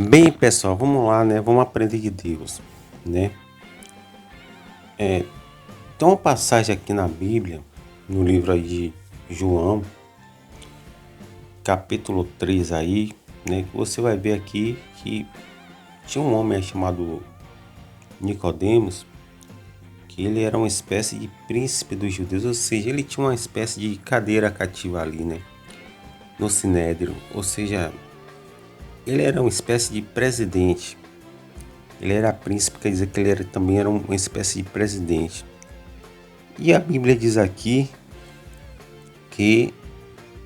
Bem, pessoal, vamos lá, né? Vamos aprender de Deus, né? Tem uma passagem aqui na Bíblia, no livro aí de João, capítulo 3 aí, né? Que você vai ver aqui que tinha um homem aí chamado Nicodemos, que ele era uma espécie de príncipe dos judeus, ou seja, ele tinha uma espécie de cadeira cativa ali, né? No Sinédrio, ou seja, ele era uma espécie de presidente. Ele era príncipe, quer dizer que ele também era uma espécie de presidente. E a Bíblia diz aqui que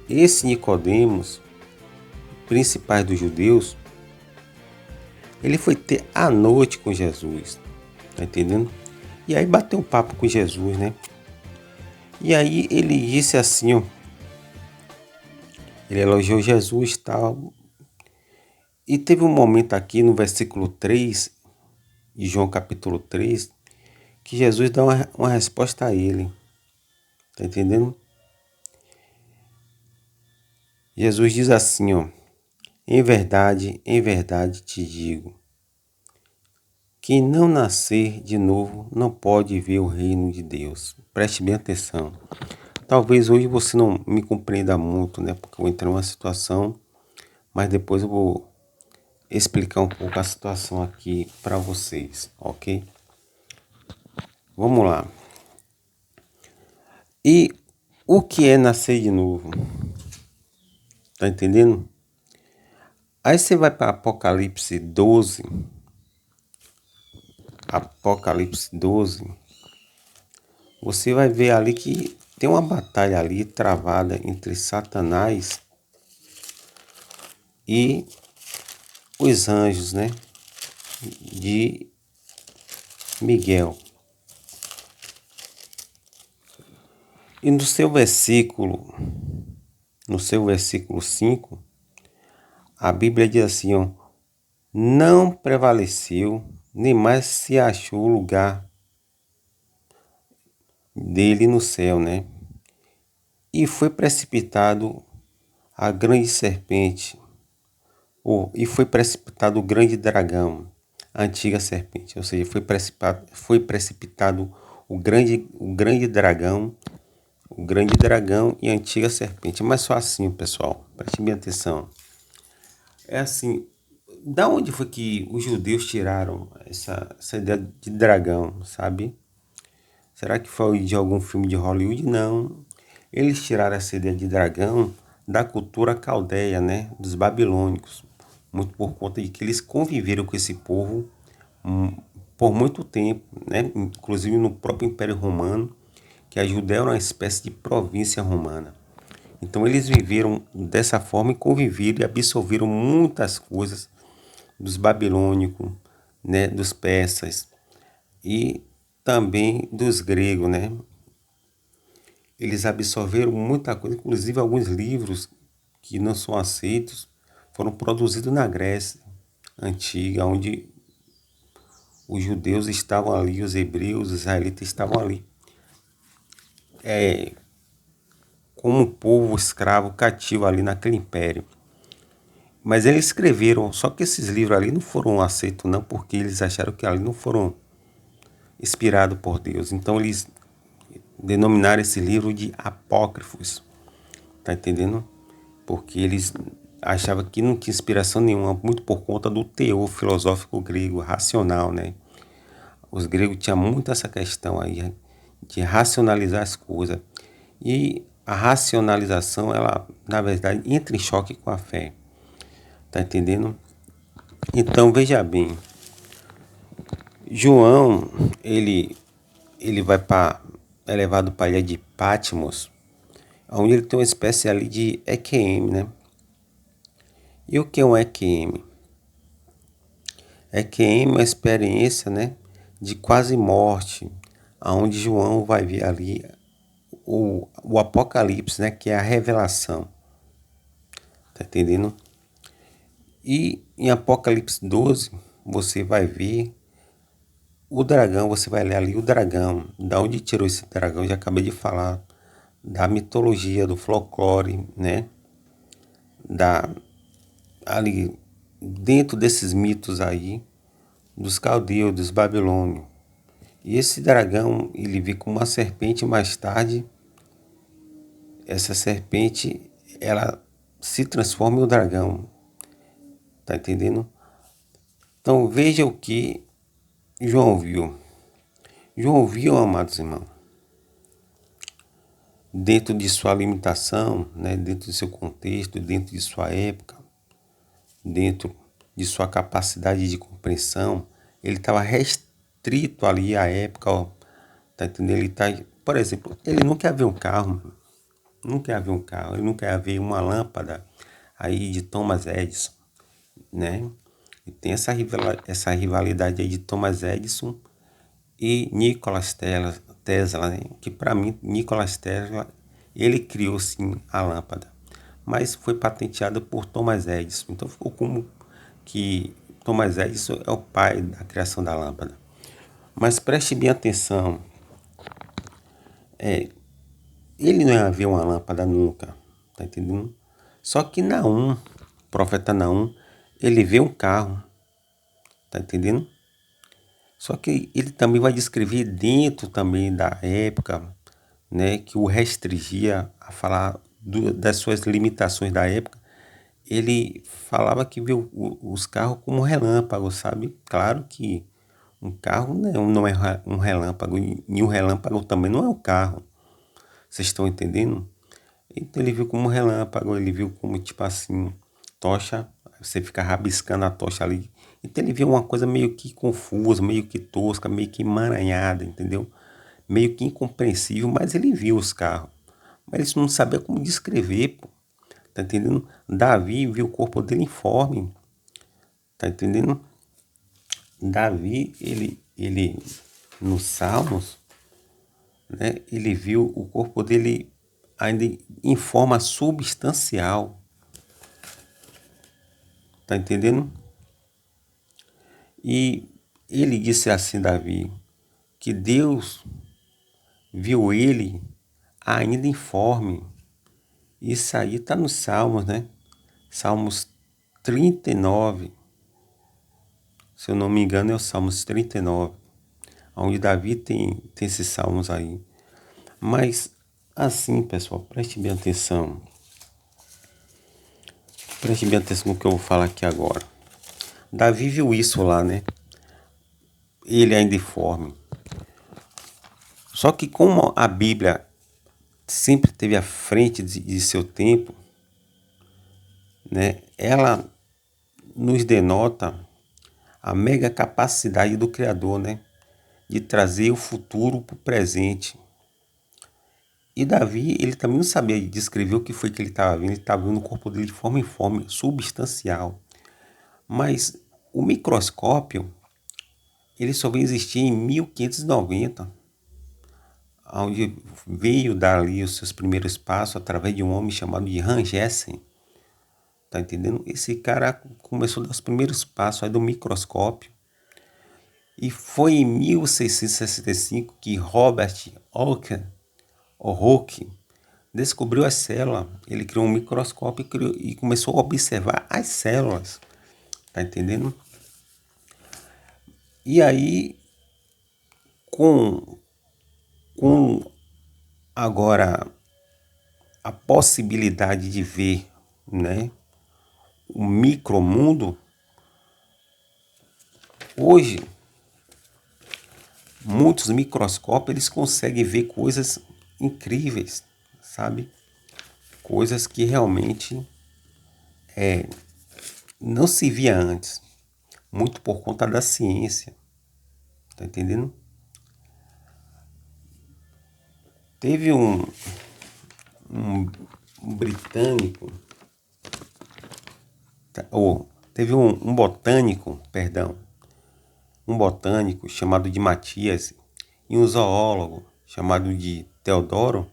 esse Nicodemos, principal dos judeus, ele foi ter a noite com Jesus, tá entendendo? E aí bateu um papo com Jesus, né? E aí ele disse assim, ó, ele elogiou Jesus e tal. E teve um momento aqui no versículo 3 de João capítulo 3, que Jesus dá uma resposta a ele, tá entendendo? Jesus diz assim, ó, em verdade te digo, quem não nascer de novo não pode ver o reino de Deus. Preste bem atenção. Talvez hoje você não me compreenda muito, né? Porque eu vou entrar numa situação, mas depois eu vou explicar um pouco a situação aqui para vocês, ok? Vamos lá. E o que é nascer de novo? Tá entendendo? Aí você vai para Apocalipse 12. Apocalipse 12. Você vai ver ali que tem uma batalha ali travada entre Satanás e os anjos, né? De Miguel. E no seu versículo 5, a Bíblia diz assim, ó, não prevaleceu, nem mais se achou lugar dele no céu, né? E foi precipitado a grande serpente, e foi precipitado o grande dragão, a antiga serpente, ou seja, foi precipitado o grande dragão e a antiga serpente. Mas só assim, pessoal, preste bem atenção. É assim, da onde foi que os judeus tiraram essa ideia de dragão, sabe? Será que foi de algum filme de Hollywood? Não. Eles tiraram essa ideia de dragão da cultura caldeia, né? Dos babilônicos. Muito por conta de que eles conviveram com esse povo por muito tempo, né? Inclusive no próprio Império Romano, que a Judéia era uma espécie de província romana. Então eles viveram dessa forma e conviveram e absorveram muitas coisas dos babilônicos, né, dos persas e também dos gregos, né? Eles absorveram muita coisa, inclusive alguns livros que não são aceitos foram produzidos na Grécia antiga, onde os judeus estavam ali, os hebreus, os israelitas estavam ali, como um povo escravo cativo ali naquele império. Mas eles escreveram, só que esses livros ali não foram aceitos não, porque eles acharam que ali não foram inspirados por Deus. Então eles denominaram esse livro de apócrifos, tá entendendo? Porque eles achavam que não tinha inspiração nenhuma, muito por conta do teor filosófico grego, racional, né? Os gregos tinham muito essa questão aí de racionalizar as coisas. E a racionalização, ela, na verdade, entra em choque com a fé. Tá entendendo? Então, veja bem, João, ele vai para é levado para a ilha de Patmos, onde ele tem uma espécie ali de EQM, né? E o que é um EQM? EQM é uma experiência, né, de quase morte, aonde João vai ver ali o Apocalipse, né, que é a revelação. Tá entendendo? E em Apocalipse 12, você vai ver o dragão, você vai ler ali o dragão. Da onde tirou esse dragão? Já acabei de falar da mitologia, do folclore, né? Da ali dentro desses mitos aí, dos caldeus, dos babilônios. E esse dragão, ele veio como uma serpente mais tarde. Essa serpente, ela se transforma em um dragão. Tá entendendo? Então veja o que João viu. João viu, amados irmãos, dentro de sua limitação, né, dentro do seu contexto, dentro de sua época, dentro de sua capacidade de compreensão, ele estava restrito ali à época, ó, tá entendendo? Ele tá, por exemplo, ele não quer ver um carro, não quer ver um carro, ele não quer ver uma lâmpada aí de Thomas Edison, né? E tem essa rivalidade aí de Thomas Edison e Tesla, né? Que para mim, Nikola Tesla, ele criou sim a lâmpada, mas foi patenteada por Thomas Edison. Então ficou como que Thomas Edison é o pai da criação da lâmpada. Mas preste bem atenção, ele não ia ver uma lâmpada nunca, tá entendendo? Só que Naum, profeta Naum, ele vê um carro, tá entendendo? Só que ele também vai descrever dentro também da época, né, que o restringia a falar das suas limitações da época. Ele falava que viu os carros como relâmpagos, sabe? Claro que um carro não é um relâmpago, e um relâmpago também não é um carro. Vocês estão entendendo? Então ele viu como relâmpago, ele viu como tipo assim, tocha, você fica rabiscando a tocha ali. Então ele viu uma coisa meio que confusa, meio que tosca, meio que emaranhada, entendeu? Meio que incompreensível, mas ele viu os carros. Mas ele não sabia como descrever, pô. Tá entendendo? Davi viu o corpo dele informe, tá entendendo? Davi, ele nos Salmos, né? Ele viu o corpo dele ainda em forma substancial, tá entendendo? E ele disse assim, Davi, que Deus viu ele ainda informe. Isso aí está nos Salmos, né? Salmos 39, se eu não me engano é o Salmos 39, onde Davi tem esses salmos aí. Mas assim, pessoal, preste bem atenção no que eu vou falar aqui agora. Davi viu isso lá, né? Ele ainda informe. Só que como a Bíblia sempre esteve à frente de seu tempo, né? Ela nos denota a mega capacidade do Criador, né? De trazer o futuro para o presente. E Davi, ele também não sabia descrever o que foi que ele estava vendo o corpo dele de forma informe, substancial. Mas o microscópio, ele só veio existir em 1590, onde veio dar ali os seus primeiros passos através de um homem chamado de Hans Jessen. Tá entendendo? Esse cara começou a dar os primeiros passos aí do microscópio. E foi em 1665 que Robert Hooke descobriu as células. Ele criou um microscópio e começou a observar as células. Tá entendendo? E aí, com, com agora a possibilidade de ver, né, o micromundo, hoje muitos microscópios eles conseguem ver coisas incríveis, sabe? Coisas que realmente não se via antes, muito por conta da ciência, tá entendendo? Teve um britânico, teve um botânico, perdão, um botânico chamado de Matias e um zoólogo chamado de Teodoro,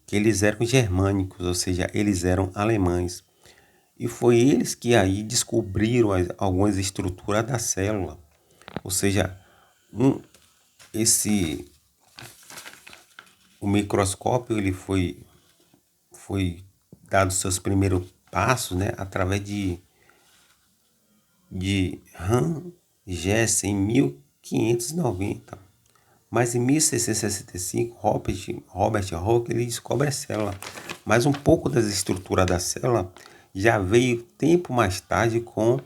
que eles eram germânicos, ou seja, eles eram alemães. E foi eles que aí descobriram algumas estruturas da célula. Ou seja, um, esse o microscópio ele foi dado seus primeiros passos, né, através de Han Jesse em 1590. Mas em 1665, Robert Hooke ele descobre a célula. Mas um pouco das estruturas da célula já veio tempo mais tarde com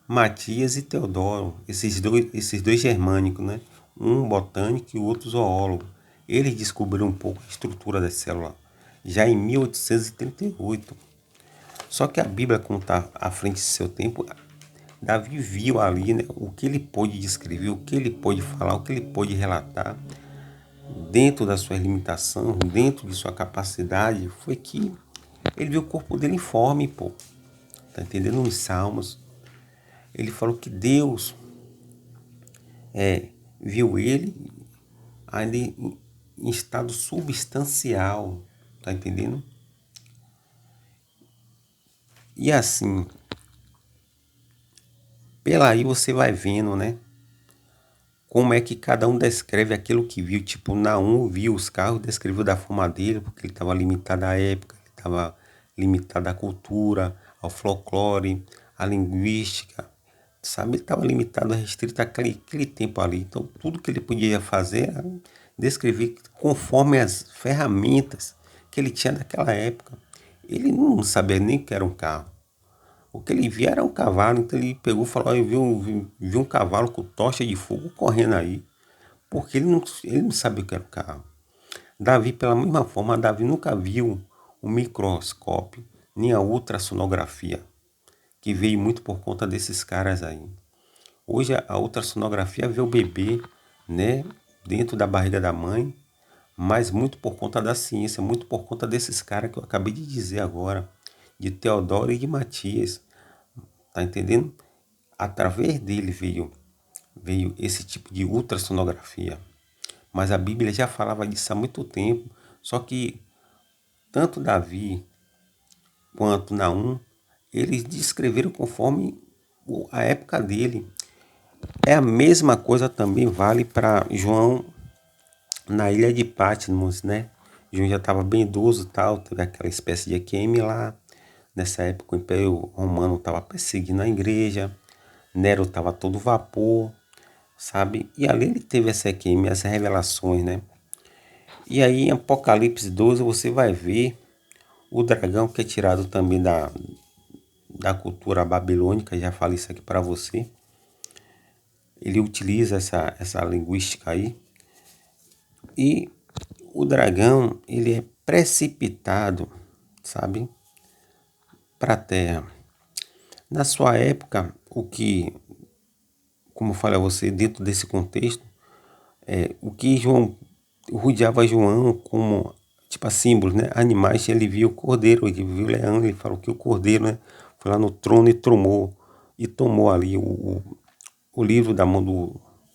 Matias e Teodoro, esses dois germânicos, né? Um botânico e o outro zoólogo. Eles descobriram um pouco a estrutura da célula já em 1838. Só que a Bíblia, como está à frente do seu tempo, Davi viu ali, né, o que ele pôde descrever, o que ele pôde falar, o que ele pôde relatar, dentro da sua limitação, dentro de sua capacidade, foi que ele viu o corpo dele informe, pô. Tá entendendo? Nos Salmos, ele falou que Deus viu ele ainda em estado substancial, tá entendendo? E assim, pela aí você vai vendo, né? Como é que cada um descreve aquilo que viu. Tipo, Naum viu os carros, descreveu da forma dele, porque ele estava limitado à época, ele estava limitado à cultura, ao folclore, à linguística, sabe? Ele estava limitado, restrito àquele tempo ali. Então, tudo que ele podia fazer era descrever conforme as ferramentas que ele tinha naquela época. Ele não sabia nem o que era um carro. O que ele via era um cavalo, então ele pegou e falou: eu vi um cavalo com tocha de fogo correndo aí, porque ele não sabia o que era o carro. Davi, pela mesma forma, Davi nunca viu o microscópio, nem a ultrassonografia, que veio muito por conta desses caras aí. Hoje a ultrassonografia vê o bebê, né, dentro da barriga da mãe, mas muito por conta da ciência, muito por conta desses caras que eu acabei de dizer agora, de Teodoro e de Matias. Tá entendendo? Através dele veio esse tipo de ultrassonografia. Mas a Bíblia já falava disso há muito tempo. Só que tanto Davi quanto Naum, eles descreveram conforme a época dele. É a mesma coisa também vale para João na ilha de Patmos, né? João já estava bem idoso e tal, teve aquela espécie de EQM lá. Nessa época o Império Romano estava perseguindo a igreja, Nero estava todo vapor, sabe? E ali ele teve essa EQM, essas revelações, né? E aí em Apocalipse 12 você vai ver o dragão que é tirado também da cultura babilônica, já falei isso aqui para você. Ele utiliza essa linguística aí. E o dragão, ele é precipitado, sabe, para a terra. Na sua época, como eu falei a você, dentro desse contexto, o que João rodeava João como, tipo, a símbolos, né? Animais, ele viu o cordeiro, ele viu o leão, ele falou que o cordeiro, né, foi lá no trono e tomou ali o livro da mão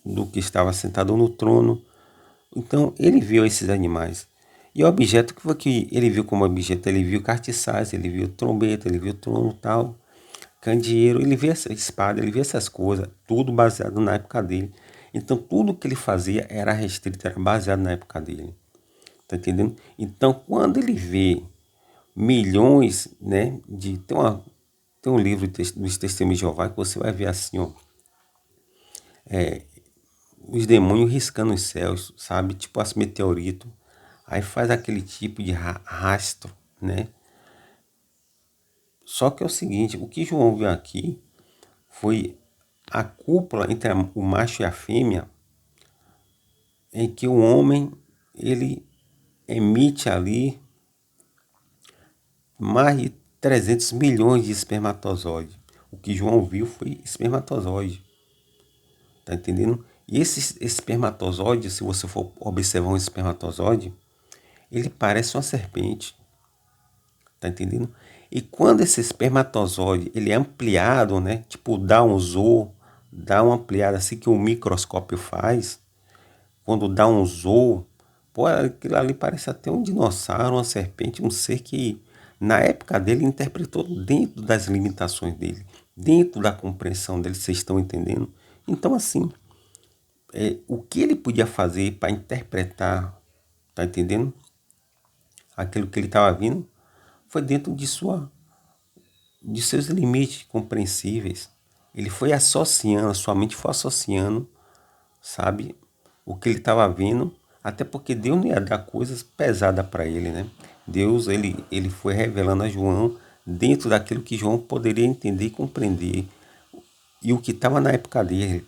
do que estava sentado no trono. Então, ele viu esses animais. E o objeto que foi que ele viu como objeto? Ele viu castiçais, ele viu trombeta, ele viu trono tal, candeeiro, ele viu essa espada, ele viu essas coisas, tudo baseado na época dele. Então, tudo que ele fazia era restrito, era baseado na época dele. Tá entendendo? Então, quando ele vê milhões, né, tem um livro dos Testemunhos de Jeová que você vai ver assim, ó, os demônios riscando os céus, sabe? Tipo as meteorito. Aí faz aquele tipo de rastro, né? Só que é o seguinte, o que João viu aqui foi a cúpula entre o macho e a fêmea, em que o homem, ele emite ali mais de 300 milhões de espermatozoides. O que João viu foi espermatozoide. Tá entendendo? E esse espermatozoide, se você for observar um espermatozoide, ele parece uma serpente. Tá entendendo? E quando esse espermatozoide ele é ampliado, né? Tipo, dá um zoom, dá uma ampliada assim que o microscópio faz. Quando dá um zoom, pô, aquilo ali parece até um dinossauro, uma serpente, um ser que na época dele interpretou dentro das limitações dele, dentro da compreensão dele, vocês estão entendendo? Então, assim, o que ele podia fazer para interpretar, tá entendendo? Aquilo que ele estava vindo, foi dentro de seus limites compreensíveis. Ele foi associando, a sua mente foi associando, sabe, o que ele estava vendo, até porque Deus não ia dar coisas pesadas para ele, né? Deus, ele foi revelando a João dentro daquilo que João poderia entender e compreender. E o que estava na época dele,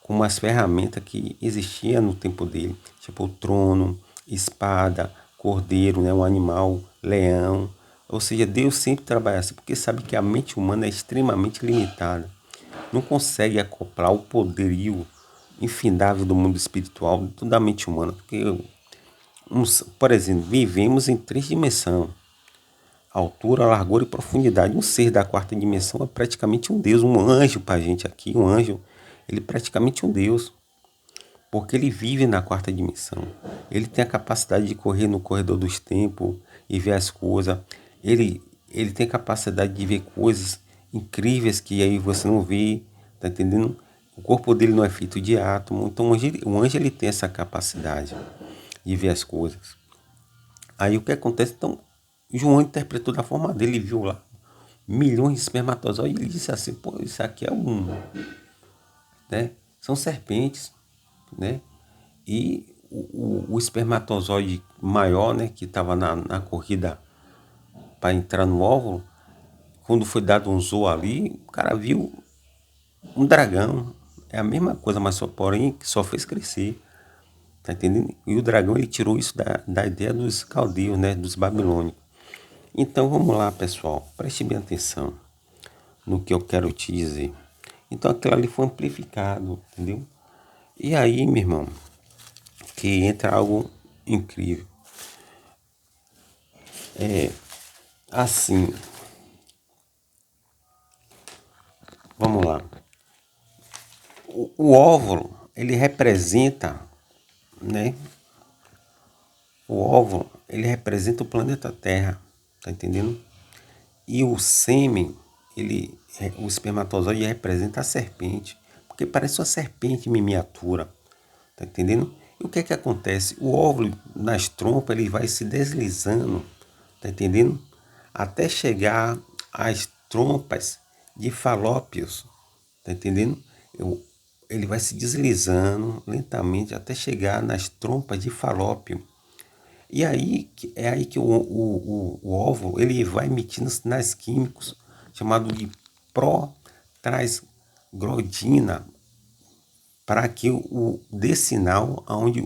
como as ferramentas que existiam no tempo dele, tipo o trono, espada, cordeiro, né, um animal, leão. Ou seja, Deus sempre trabalha assim, porque sabe que a mente humana é extremamente limitada. Não consegue acoplar o poderio infindável do mundo espiritual da mente humana. Porque, por exemplo, vivemos em 3 dimensões. Altura, largura e profundidade. Um ser da 4ª dimensão é praticamente um Deus, um anjo para a gente aqui. Um anjo, ele é praticamente um Deus, porque ele vive na 4ª dimensão. Ele tem a capacidade de correr no corredor dos tempos e ver as coisas. Ele tem a capacidade de ver coisas incríveis que aí você não vê, tá entendendo? O corpo dele não é feito de átomo, então o anjo ele tem essa capacidade de ver as coisas. Aí o que acontece? Então, João interpretou da forma dele, viu lá milhões de espermatozoides, e ele disse assim, pô, isso aqui é né? São serpentes, né? E o espermatozoide maior, né, que estava na corrida para entrar no óvulo, quando foi dado um zoom ali, o cara viu um dragão. É a mesma coisa, mas só porém que só fez crescer. Tá entendendo? E o dragão ele tirou isso da ideia dos caldeus, né, dos babilônicos. Então vamos lá, pessoal, preste bem atenção no que eu quero te dizer. Então aquilo ali foi amplificado, entendeu? E aí, meu irmão, que entra algo incrível. Assim, vamos lá. O óvulo, ele representa, né? O óvulo, ele representa o planeta Terra, tá entendendo? E o sêmen, o espermatozoide representa a serpente, porque parece uma serpente em miniatura, tá entendendo? E o que é que acontece? O óvulo nas trompas, ele vai se deslizando, tá entendendo? Até chegar às trompas de falópios, tá entendendo? Ele vai se deslizando lentamente até chegar nas trompas de falópio. E aí é aí que o óvulo ele vai emitindo sinais químicos chamado de protransglodina para que dê sinal onde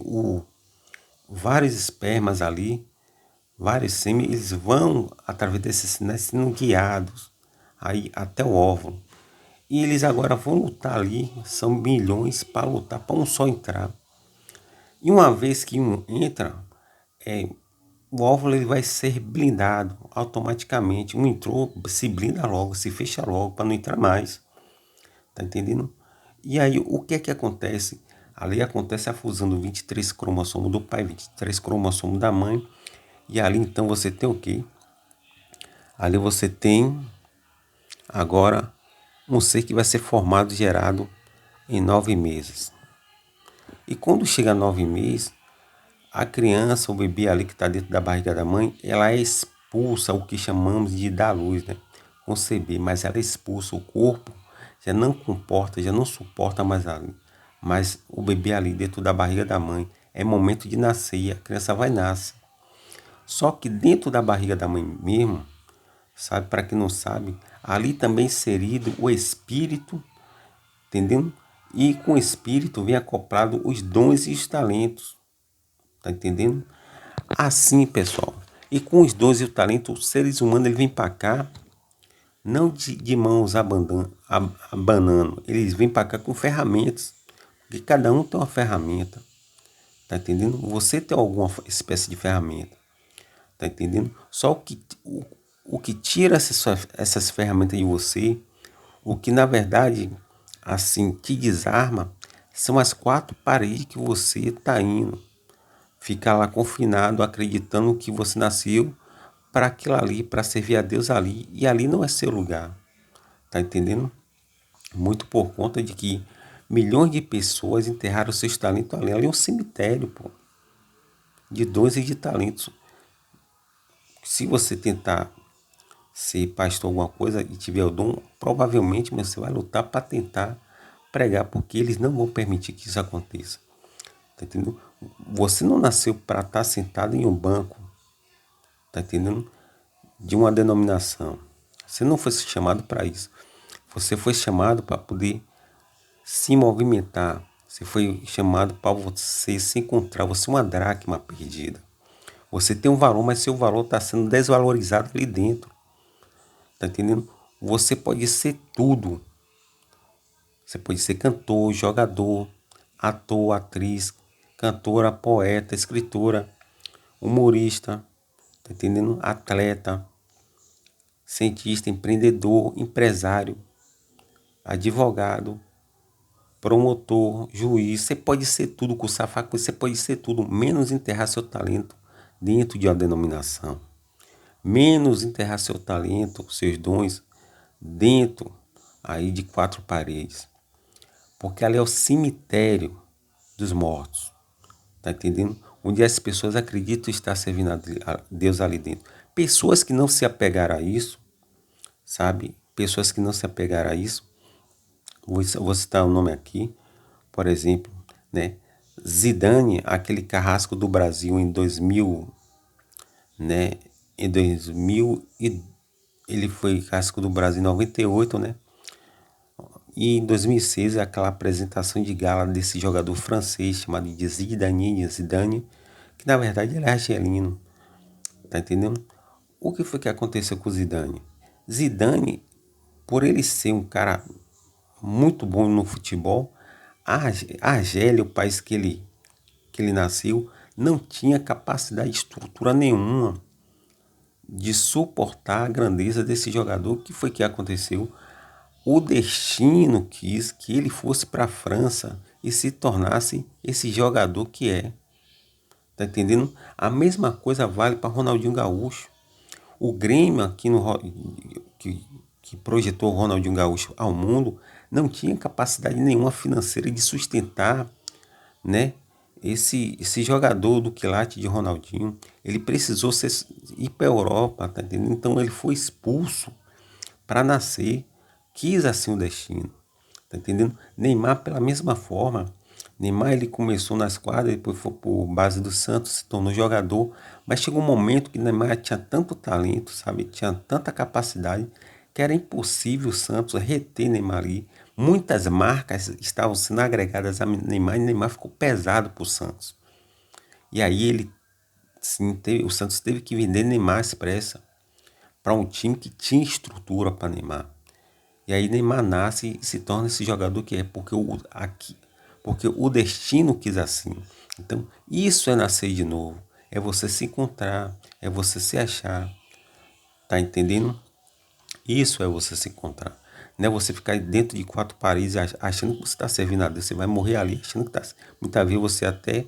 vários espermas ali, vários sêmen, eles vão através desses sinais sendo guiados aí até o óvulo. E eles agora vão lutar ali, são milhões para lutar para um só entrar. E uma vez que um entra, o óvulo ele vai ser blindado automaticamente. Um entrou, se blinda logo, se fecha logo para não entrar mais. Tá entendendo? E aí o que é que acontece? Ali acontece a fusão do 23 cromossomos do pai, 23 cromossomos da mãe. E ali então você tem o quê? Ali você tem agora um ser que vai ser formado, gerado em 9 meses. E quando chega a 9 meses, a criança, o bebê ali que está dentro da barriga da mãe, ela é expulsa o que chamamos de dar luz, né? Conceber, mas ela é expulsa o corpo, já não comporta, já não suporta mais ali. Mas o bebê ali dentro da barriga da mãe é momento de nascer e a criança vai nascer. Só que dentro da barriga da mãe mesmo, sabe, para quem não sabe, ali também inserido o espírito, entendendo? E com o espírito vem acoplado os dons e os talentos, tá entendendo? Assim, pessoal, e com os dons e o talento, os seres humanos ele vêm para cá, não de mãos abanando, eles vêm para cá com ferramentas, porque cada um tem uma ferramenta, tá entendendo? Você tem alguma espécie de ferramenta, tá entendendo? Só o que tira essas ferramentas de você, o que na verdade, assim, te desarma, são as 4 paredes que você está indo. Ficar lá confinado, acreditando que você nasceu para aquilo ali, para servir a Deus ali. E ali não é seu lugar. Tá entendendo? Muito por conta de que milhões de pessoas enterraram seus talentos ali. Ali é um cemitério, pô, de dons e de talentos. Se você tentar ser pastor alguma coisa e tiver o dom, provavelmente você vai lutar para tentar pregar, porque eles não vão permitir que isso aconteça. Tá entendendo? Você não nasceu para estar sentado em um banco, tá entendendo? De uma denominação. Você não foi chamado para isso. Você foi chamado para poder se movimentar. Você foi chamado para você se encontrar. Você é uma dracma perdida. Você tem um valor, mas seu valor está sendo desvalorizado ali dentro. Tá entendendo? Você pode ser tudo. Você pode ser cantor, jogador, ator, atriz, cantora, poeta, escritora, humorista, tá entendendo? Atleta, cientista, empreendedor, empresário, advogado, promotor, juiz. Você pode ser tudo, cursar faculdade, você pode ser tudo, menos enterrar seu talento dentro de uma denominação. Menos enterrar seu talento, seus dons dentro aí de quatro paredes. Porque ali é o cemitério dos mortos. Tá entendendo? Onde as pessoas acreditam estar servindo a Deus ali dentro. Pessoas que não se apegaram a isso, sabe? Pessoas que não se apegaram a isso. Vou citar um nome aqui, por exemplo, né? Zidane, aquele carrasco do Brasil em 2000, né? Em 2000, ele foi carrasco do Brasil em 98, né? E em 2006, aquela apresentação de gala desse jogador francês chamado de Zidane, que na verdade ele é argelino, tá entendendo? O que foi que aconteceu com o Zidane? Zidane, por ele ser um cara muito bom no futebol, a Argélia, o país que ele nasceu, não tinha capacidade de estrutura nenhuma de suportar a grandeza desse jogador. O que foi que aconteceu? O destino quis que ele fosse para a França e se tornasse esse jogador que é. Tá entendendo? A mesma coisa vale para Ronaldinho Gaúcho. O Grêmio aqui que projetou o Ronaldinho Gaúcho ao mundo não tinha capacidade nenhuma financeira de sustentar, né, esse jogador do quilate de Ronaldinho. Ele precisou ir para a Europa, tá entendendo? Então ele foi expulso para nascer, quis assim o destino, tá entendendo? Neymar pela mesma forma. Neymar ele começou nas quadras, depois foi por base do Santos, se tornou jogador, mas chegou um momento que Neymar tinha tanto talento, sabe? Tinha tanta capacidade que era impossível o Santos reter Neymar ali. Muitas marcas estavam sendo agregadas a Neymar e Neymar ficou pesado para o Santos. E aí o Santos teve que vender Neymar expressa para um time que tinha estrutura para Neymar. E aí Neymar nasce e se torna esse jogador que é, porque o destino quis assim. Então, isso é nascer de novo. É você se encontrar, é você se achar. Tá entendendo? Isso é você se encontrar. Não é você ficar dentro de quatro paredes achando que você está servindo a Deus. Você vai morrer ali achando que está. Muitas vezes você até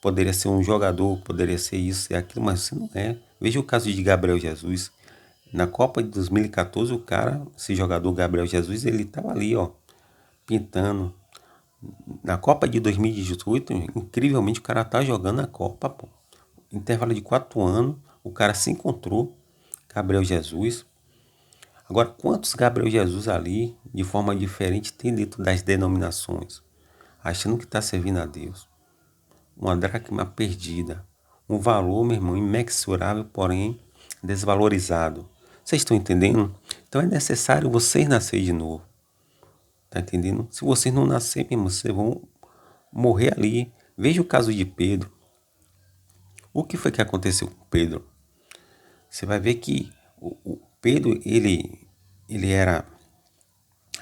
poderia ser um jogador, poderia ser isso, ser aquilo, mas você não é. Veja o caso de Gabriel Jesus. Na Copa de 2014, o cara, esse jogador Gabriel Jesus, ele estava ali, ó, pintando. Na Copa de 2018, incrivelmente, o cara tá jogando a Copa, pô. Intervalo de 4 anos, o cara se encontrou, Gabriel Jesus. Agora, quantos Gabriel Jesus ali, de forma diferente, tem dentro das denominações? Achando que está servindo a Deus. Uma dracma perdida. Um valor, meu irmão, imensurável, porém desvalorizado. Vocês estão entendendo? Então é necessário vocês nascer de novo. Tá entendendo? Se vocês não nascerem, meu irmão, vocês vão morrer ali. Veja o caso de Pedro. O que foi que aconteceu com Pedro? Você vai ver que o Pedro, ele era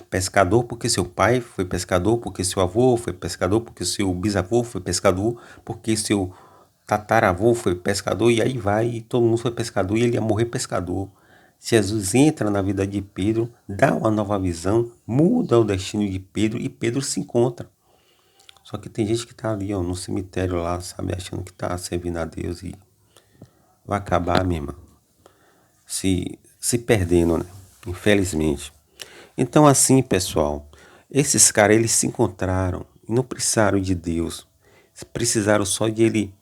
pescador porque seu pai foi pescador, porque seu avô foi pescador, porque seu bisavô foi pescador, porque seu tataravô foi pescador, e aí vai, e todo mundo foi pescador, e ele ia morrer pescador. Jesus entra na vida de Pedro, dá uma nova visão, muda o destino de Pedro, e Pedro se encontra. Só que tem gente que tá ali, ó, no cemitério lá, sabe, achando que tá servindo a Deus e vai acabar, minha irmã, se perdendo, né? Infelizmente. Então, assim, pessoal, esses caras, eles se encontraram e não precisaram de Deus. Precisaram só de ele,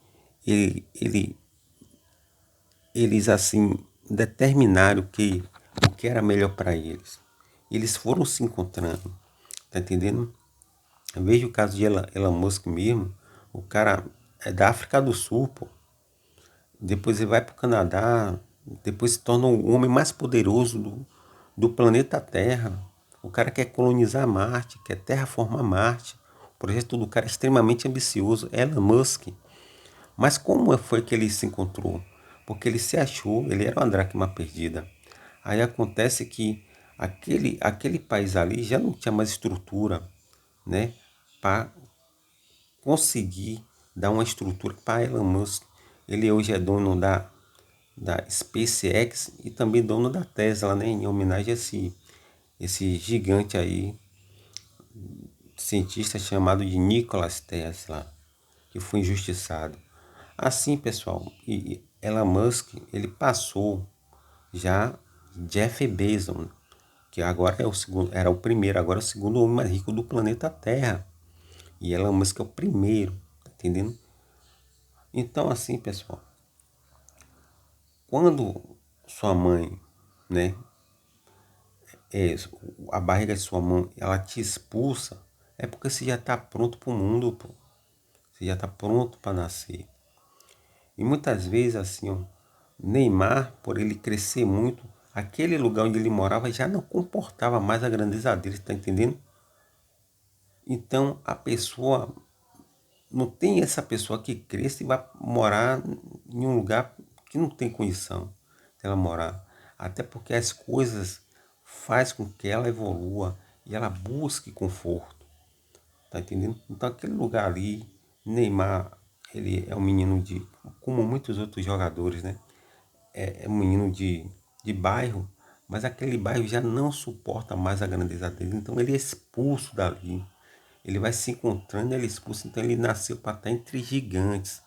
eles, assim, determinaram que que era melhor para eles. Eles foram se encontrando, tá entendendo? Veja o caso de Elon Musk mesmo. O cara é da África do Sul, pô. Depois ele vai para o Canadá, depois se torna o homem mais poderoso do planeta Terra. O cara quer colonizar Marte, quer terraformar Marte. O projeto do cara é extremamente ambicioso, Elon Musk. Mas como foi que ele se encontrou? Porque ele se achou, ele era uma dracma perdida. Aí acontece que aquele país ali já não tinha mais estrutura, né, para conseguir dar uma estrutura para Elon Musk. Ele hoje é dono da SpaceX e também dono da Tesla, né, em homenagem a esse gigante aí, cientista chamado de Nikola Tesla, que foi injustiçado. Assim, pessoal, e Elon Musk, ele passou já Jeff Bezos, que agora é o segundo, era o primeiro, agora é o segundo homem mais rico do planeta Terra. E Elon Musk é o primeiro, tá entendendo? Então, assim, pessoal, quando sua mãe, né, é, a barriga de sua mãe, ela te expulsa, é porque você já está pronto para o mundo, pô. Você já está pronto para nascer. E muitas vezes, assim, ó, Neymar, por ele crescer muito, aquele lugar onde ele morava já não comportava mais a grandeza dele, tá entendendo? Então, a pessoa, não tem essa pessoa que cresce e vai morar em um lugar que não tem condição de ela morar. Até porque as coisas faz com que ela evolua e ela busque conforto. Tá entendendo? Então aquele lugar ali, Neymar, ele é um menino de, como muitos outros jogadores, né? É um menino de bairro, mas aquele bairro já não suporta mais a grandeza dele, então ele é expulso dali. Ele vai se encontrando, ele é expulso, então ele nasceu para estar entre gigantes,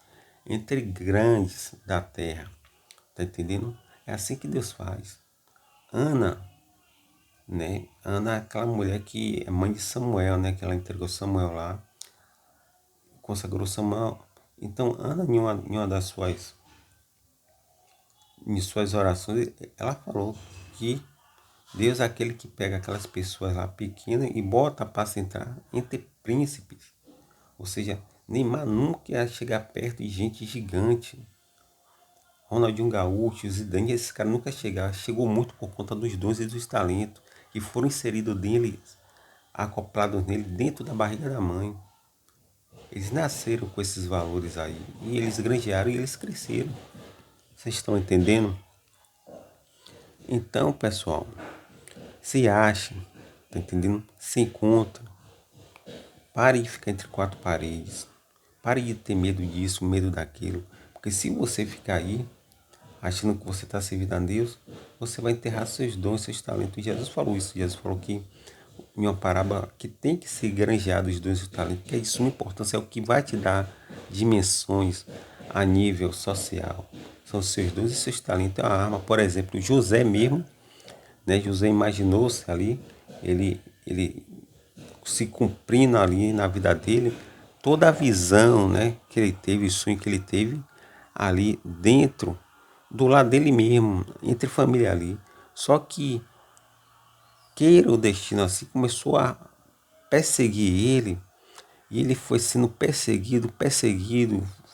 entre grandes da terra. Tá entendendo? É assim que Deus faz. Ana, né? Ana é aquela mulher que é mãe de Samuel, né? Que ela entregou Samuel lá, consagrou Samuel. Então, Ana, em uma em suas orações, ela falou que Deus é aquele que pega aquelas pessoas lá pequenas e bota para se entrar entre príncipes. Ou seja, Neymar nunca ia chegar perto de gente gigante. Ronaldinho Gaúcho, Zidane, esses caras nunca chegaram. Chegou muito por conta dos dons e dos talentos que foram inseridos neles, acoplados nele dentro da barriga da mãe. Eles nasceram com esses valores aí. E eles granjearam e eles cresceram. Vocês estão entendendo? Então, pessoal, se achem, tá entendendo? Se encontrem. Pare de ficar entre quatro paredes. Pare de ter medo disso, medo daquilo. Porque se você ficar aí, achando que você está servindo a Deus, você vai enterrar seus dons, seus talentos. Jesus falou isso. Jesus falou que em uma parábola que tem que ser granjeado os dons e os talentos, que é de suma importância, é o que vai te dar dimensões a nível social. São seus dons e seus talentos, é uma arma. Por exemplo, José mesmo, né? José imaginou-se ali, ele se cumprindo ali na vida dele, toda a visão, né, que ele teve, o sonho que ele teve ali dentro do lado dele mesmo, entre família ali. Só que queira o destino assim, começou a perseguir ele, e ele foi sendo perseguido,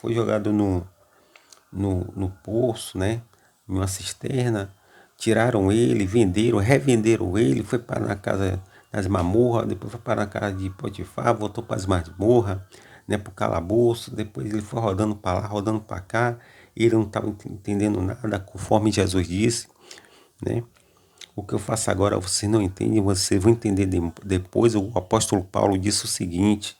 foi jogado no poço, né? Em uma cisterna, tiraram ele, venderam, revenderam ele, foi para na casa das mamorras, depois foi para na casa de Potifar, voltou para as masmorras, né? Para o calabouço, depois ele foi rodando para lá, rodando para cá, ele não estava entendendo nada, conforme Jesus disse, né? O que eu faço agora você não entende, você vai entender depois. O apóstolo Paulo disse o seguinte: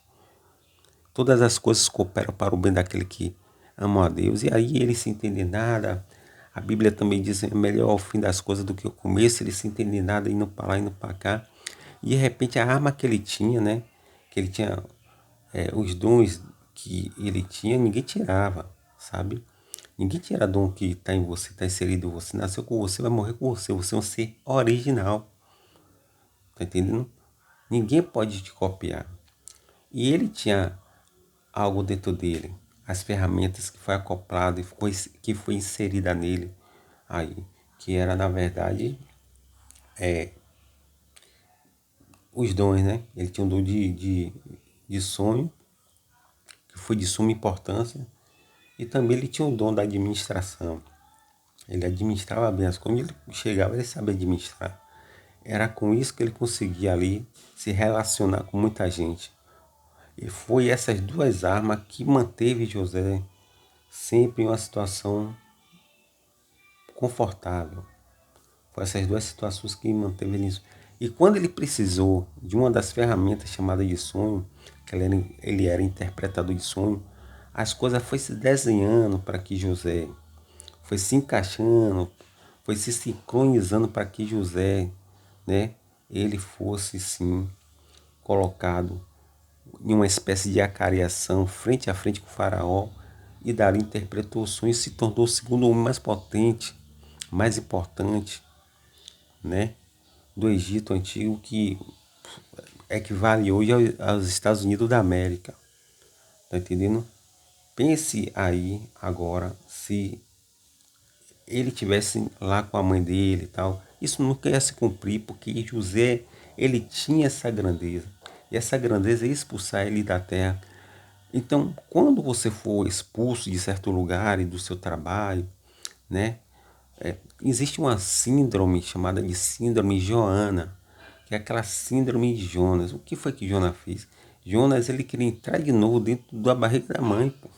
todas as coisas cooperam para o bem daquele que ama a Deus. E aí ele se entender nada. A Bíblia também diz é melhor o fim das coisas do que o começo. Ele se entender nada, indo para lá, indo para cá. E de repente a arma que ele tinha, né? Que ele tinha os dons que ele tinha, ninguém tirava, sabe? Ninguém tira dom que está em você, está inserido em você. Nasceu com você, vai morrer com você. Você é um ser original. Tá entendendo? Ninguém pode te copiar. E ele tinha algo dentro dele, as ferramentas que foi acoplado e que foi inserida nele aí, que era na verdade os dons, né? Ele tinha um dom de sonho, que foi de suma importância, e também ele tinha o dom da administração. Ele administrava bem as coisas, quando ele chegava, ele sabia administrar. Era com isso que ele conseguia ali se relacionar com muita gente. E foi essas duas armas que manteve José sempre em uma situação confortável. Foi essas duas situações que manteve ele nisso. E quando ele precisou de uma das ferramentas chamada de sonho, que ele era interpretador de sonho, as coisas foi se desenhando para que José, foi se encaixando, foi se sincronizando para que José, né, ele fosse sim colocado em uma espécie de acareação frente a frente com o faraó, e dali interpretou o sonho e se tornou o segundo homem mais potente, mais importante, né, do Egito Antigo, que equivale hoje aos Estados Unidos da América. Tá entendendo? Pense aí agora se ele tivesse lá com a mãe dele e tal, isso nunca ia se cumprir, porque José, ele tinha essa grandeza. E essa grandeza ia expulsar ele da terra. Então, quando você for expulso de certo lugar e do seu trabalho, né? Existe uma síndrome chamada de síndrome Joana, que é aquela síndrome de Jonas. O que foi que Jonas fez? Jonas, ele queria entrar de novo dentro da barriga da mãe. Pô.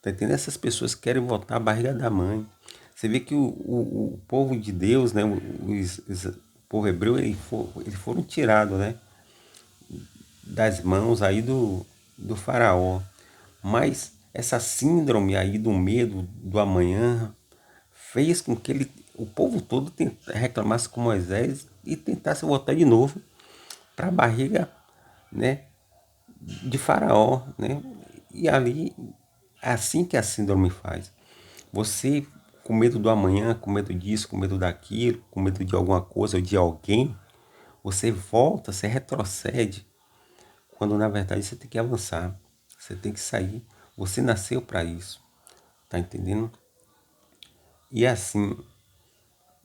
Tá entendendo? Essas pessoas querem voltar à barriga da mãe. Você vê que o povo de Deus, né? O povo hebreu, eles foram tirados, né? Das mãos aí do faraó. Mas essa síndrome aí do medo do amanhã fez com que o povo todo reclamasse com Moisés e tentasse voltar de novo para a barriga, né, de Faraó, né? E ali é assim que a síndrome faz. Você com medo do amanhã, com medo disso, com medo daquilo, com medo de alguma coisa ou de alguém, você volta, você retrocede, quando na verdade você tem que avançar, você tem que sair. Você nasceu para isso, tá entendendo? E assim,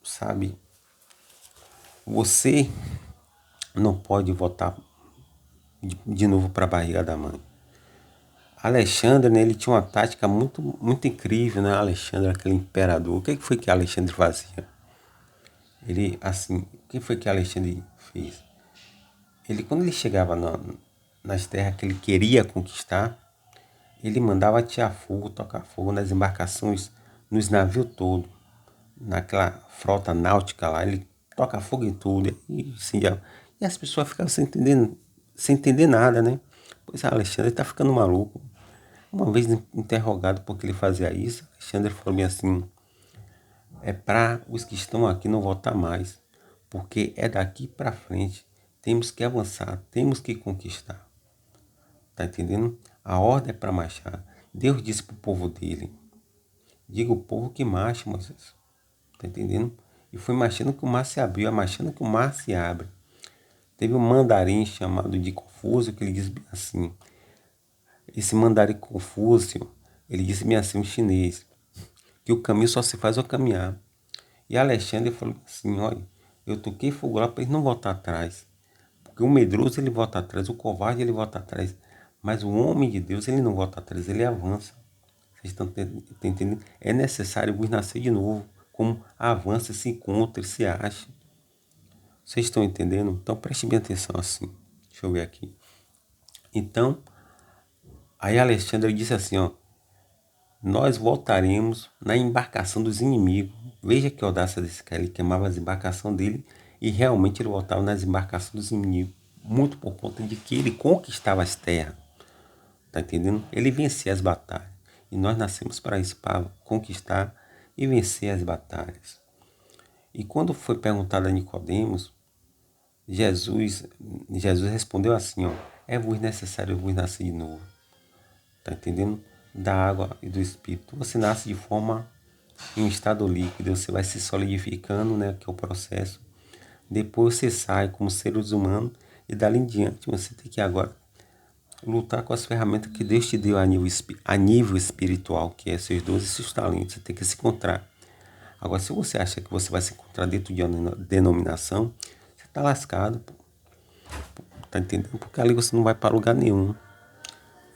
sabe, você não pode voltar de novo para a barriga da mãe. Alexandre, né, ele tinha uma tática muito incrível, né? Alexandre, aquele imperador. O que foi que Alexandre fazia? Ele, assim, o que foi que Alexandre fez? Ele, quando ele chegava nas terras que ele queria conquistar, ele mandava atear fogo, tocar fogo nas embarcações, nos navios todos, naquela frota náutica lá, ele toca fogo em tudo, e, assim, e as pessoas ficavam sem entender nada, né? Pois Alexandre está ficando maluco. Uma vez interrogado por que ele fazia isso, Alexandre falou bem assim: é para os que estão aqui não voltar mais, porque é daqui para frente. Temos que avançar, temos que conquistar. Tá entendendo? A ordem é para marchar. Deus disse para o povo dele: diga o povo que marche, Moisés. Tá entendendo? E foi marchando que o mar se abriu, é marchando que o mar se abre. Teve um mandarim chamado de Confúcio que ele disse bem assim: esse mandarim Confúcio, ele disse bem assim, um chinês, que o caminho só se faz ao caminhar. E Alexandre falou assim: olha, eu toquei fogo lá para ele não voltar atrás. Porque o medroso ele volta atrás, o covarde ele volta atrás. Mas o homem de Deus ele não volta atrás, ele avança. Vocês estão entendendo? É necessário vos nascer de novo. Como avança, se encontra, se acha. Vocês estão entendendo? Então preste bem atenção assim. Deixa eu ver aqui. Então, aí Alexandre disse assim, ó: nós voltaremos na embarcação dos inimigos. Veja que audácia desse cara, ele queimava as embarcações dele e realmente ele voltava nas embarcações dos inimigos. Muito por conta de que ele conquistava as terras. Tá entendendo? Ele vencia as batalhas. E nós nascemos para isso, para conquistar e vencer as batalhas. E quando foi perguntado a Nicodemos, Jesus, Jesus respondeu assim, ó: é-vos necessário vos nascer de novo. Tá entendendo? Da água e do Espírito. Você nasce de forma em um estado líquido, você vai se solidificando, né, que é o processo. Depois você sai como seres humanos e dali em diante você tem que agora lutar com as ferramentas que Deus te deu a nível espiritual, que é seus dons e seus talentos. Você tem que se encontrar. Agora, se você acha que você vai se encontrar dentro de uma denominação, você tá lascado, pô. Tá entendendo? Porque ali você não vai para lugar nenhum.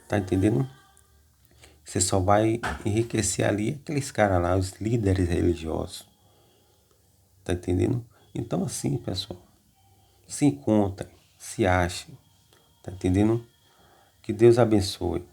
Tá entendendo? Você só vai enriquecer ali aqueles caras lá, os líderes religiosos. Tá entendendo? Então assim, pessoal, se encontrem, se achem. Tá entendendo? Que Deus abençoe.